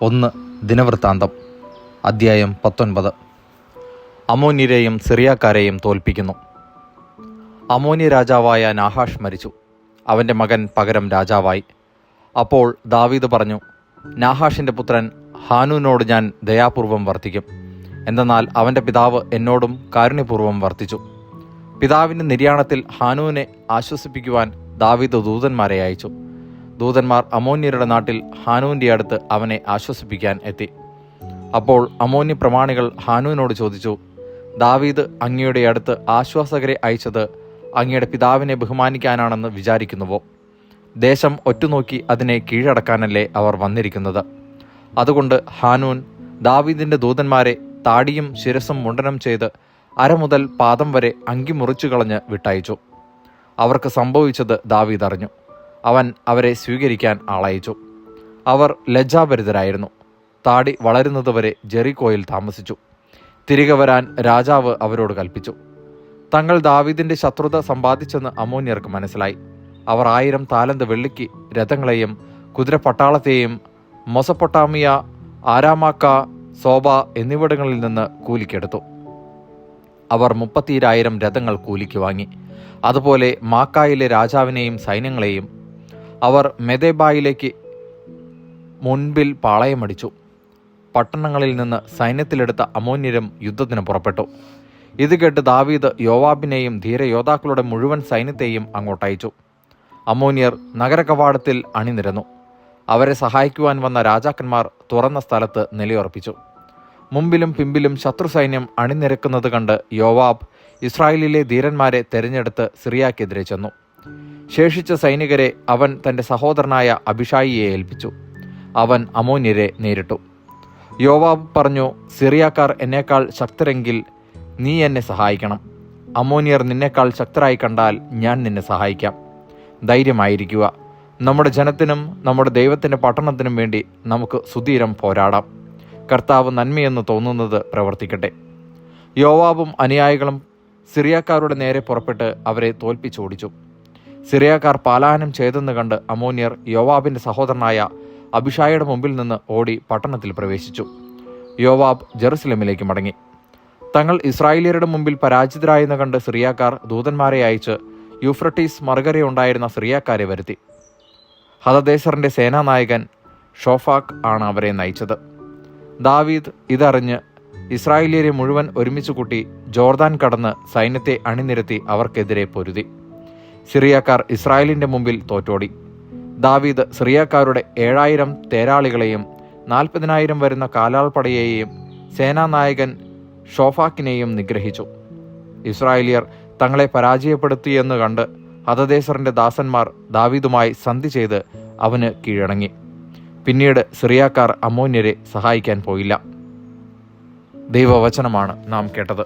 1 ദിനവൃത്താന്തം അധ്യായം 19. അമ്മോന്യരെയും സിറിയാക്കാരെയും തോൽപ്പിക്കുന്നു. അമ്മോന്യ രാജാവായ നാഹാഷ് മരിച്ചു. അവൻ്റെ മകൻ പകരം രാജാവായി. അപ്പോൾ ദാവീദ് പറഞ്ഞു, നാഹാഷിൻ്റെ പുത്രൻ ഹാനൂനോട് ഞാൻ ദയാപൂർവം വർത്തിക്കും. എന്തെന്നാൽ അവൻ്റെ പിതാവ് എന്നോടും കാരുണ്യപൂർവ്വം വർത്തിച്ചു. പിതാവിൻ്റെ നിര്യാണത്തിൽ ഹാനൂനെ ആശ്വസിപ്പിക്കുവാൻ ദാവീദ് ദൂതന്മാരെ അയച്ചു. ദൂതന്മാർ അമ്മോന്യരുടെ നാട്ടിൽ ഹാനൂൻ്റെ അടുത്ത് അവനെ ആശ്വസിപ്പിക്കാൻ എത്തി. അപ്പോൾ അമ്മോന്യ പ്രമാണികൾ ഹാനൂനോട് ചോദിച്ചു, ദാവീദ് അങ്ങയുടെ അടുത്ത് ആശ്വാസകരെ അയച്ചത് അങ്ങയുടെ പിതാവിനെ ബഹുമാനിക്കാനാണെന്ന് വിചാരിക്കുന്നുവോ? ദേശം ഒറ്റുനോക്കി അതിനെ കീഴടക്കാനല്ലേ അവർ വന്നിരിക്കുന്നത്? അതുകൊണ്ട് ഹാനൂൻ ദാവീദിൻ്റെ ദൂതന്മാരെ താടിയും ശിരസും മുണ്ടനം ചെയ്ത് അര മുതൽ പാദം വരെ അങ്കി മുറിച്ചു കളഞ്ഞ് വിട്ടയച്ചു. അവർക്ക് സംഭവിച്ചത് ദാവീദ് അറിഞ്ഞു. അവൻ അവരെ സ്വീകരിക്കാൻ ആളയച്ചു. അവർ ലജ്ജാഭരിതരായിരുന്നു. താടി വളരുന്നതുവരെ ജെറിക്കോയിൽ താമസിച്ചു. തിരികെ വരാൻ രാജാവ് അവരോട് കൽപ്പിച്ചു. തങ്ങൾ ദാവീദിന്റെ ശത്രുത സമ്പാദിച്ചെന്ന് അമ്മോന്യർക്ക് മനസ്സിലായി. അവർ 1000 താലന്ത് വെള്ളിക്ക് രഥങ്ങളെയും കുതിരപ്പട്ടാളത്തെയും മൊസപ്പൊട്ടാമിയ, ആരാമാക്ക, സോബ എന്നിവിടങ്ങളിൽ നിന്ന് കൂലിക്കെടുത്തു. അവർ 32,000 രഥങ്ങൾ കൂലിക്ക് വാങ്ങി. അതുപോലെ മാക്കായിലെ രാജാവിനെയും സൈന്യങ്ങളെയും അവർ മെദേബായിലേക്ക് മുൻപിൽ പാളയമടിച്ചു. പട്ടണങ്ങളിൽ നിന്ന് സൈന്യത്തിലെടുത്ത അമ്മോന്യരും യുദ്ധത്തിന് പുറപ്പെട്ടു. ഇത് കേട്ട് ദാവീദ് യോവാബിനെയും ധീരയോദ്ധാക്കളുടെ മുഴുവൻ സൈന്യത്തെയും അങ്ങോട്ടയച്ചു. അമ്മോന്യർ നഗരകവാടത്തിൽ അണിനിരന്നു. അവരെ സഹായിക്കുവാൻ വന്ന രാജാക്കന്മാർ തുറന്ന സ്ഥലത്ത് നിലയുറപ്പിച്ചു. മുമ്പിലും പിമ്പിലും ശത്രു സൈന്യം അണിനിരക്കുന്നത് കണ്ട് യോവാബ് ഇസ്രായേലിലെ ധീരന്മാരെ തെരഞ്ഞെടുത്ത് സിറിയാക്കെതിരെ ചെന്നു. ശേഷിച്ച സൈനികരെ അവൻ തൻ്റെ സഹോദരനായ അബിഷായിയെ ഏൽപ്പിച്ചു. അവൻ അമ്മോന്യരെ നേരിട്ടു. യോവാബ് പറഞ്ഞു, സിറിയാക്കാർ എന്നേക്കാൾ ശക്തരെങ്കിൽ നീ എന്നെ സഹായിക്കണം. അമ്മോന്യർ നിന്നേക്കാൾ ശക്തരായി കണ്ടാൽ ഞാൻ നിന്നെ സഹായിക്കാം. ധൈര്യമായിരിക്കുക. നമ്മുടെ ജനത്തിനും നമ്മുടെ ദൈവത്തിൻ്റെ പട്ടണത്തിനും വേണ്ടി നമുക്ക് സുധീരം പോരാടാം. കർത്താവ് നന്മയെന്ന് തോന്നുന്നത് പ്രവർത്തിക്കട്ടെ. യോവാബും അനുയായികളും സിറിയാക്കാരുടെ നേരെ പുറപ്പെട്ട് അവരെ തോൽപ്പിച്ചോടിച്ചു. സിറിയാക്കാർ പലായനം ചെയ്തെന്ന് കണ്ട് അമ്മോന്യർ യോവാബിൻ്റെ സഹോദരനായ അബിഷായിയുടെ മുമ്പിൽ നിന്ന് ഓടി പട്ടണത്തിൽ പ്രവേശിച്ചു. യോവാബ് ജെറുസലേമിലേക്ക് മടങ്ങി. തങ്ങൾ ഇസ്രായേലിയരുടെ മുമ്പിൽ പരാജിതരായെന്ന് കണ്ട് സിറിയാക്കാർ ദൂതന്മാരെ അയച്ച് യൂഫ്രട്ടീസ് മറുകരയുണ്ടായിരുന്ന സിറിയാക്കാരെ വരുത്തി. ഹദദേസറിൻ്റെ സേനാനായകൻ ഷോഫാക്ക് ആണ് അവരെ നയിച്ചത്. ദാവീദ് ഇതറിഞ്ഞ് ഇസ്രായേലിയരെ മുഴുവൻ ഒരുമിച്ച് കൂട്ടി ജോർദാൻ കടന്ന് സൈന്യത്തെ അണിനിരത്തി അവർക്കെതിരെ പൊരുതി. സിറിയാക്കാർ ഇസ്രായേലിൻ്റെ മുമ്പിൽ തോറ്റോടി. ദാവീദ് സിറിയാക്കാരുടെ 7,000 തേരാളികളെയും 40,000 വരുന്ന കാലാൾപ്പടയെയും സേനാനായകൻ ഷോഫാക്കിനെയും നിഗ്രഹിച്ചു. ഇസ്രായേലിയർ തങ്ങളെ പരാജയപ്പെടുത്തിയെന്ന് കണ്ട് ഹദദേസറിൻ്റെ ദാസന്മാർ ദാവീദുമായി സന്ധി ചെയ്ത് അവന് കീഴടങ്ങി. പിന്നീട് സിറിയാക്കാർ അമ്മോന്യരെ സഹായിക്കാൻ പോയില്ല. ദൈവവചനമാണ് നാം കേട്ടത്.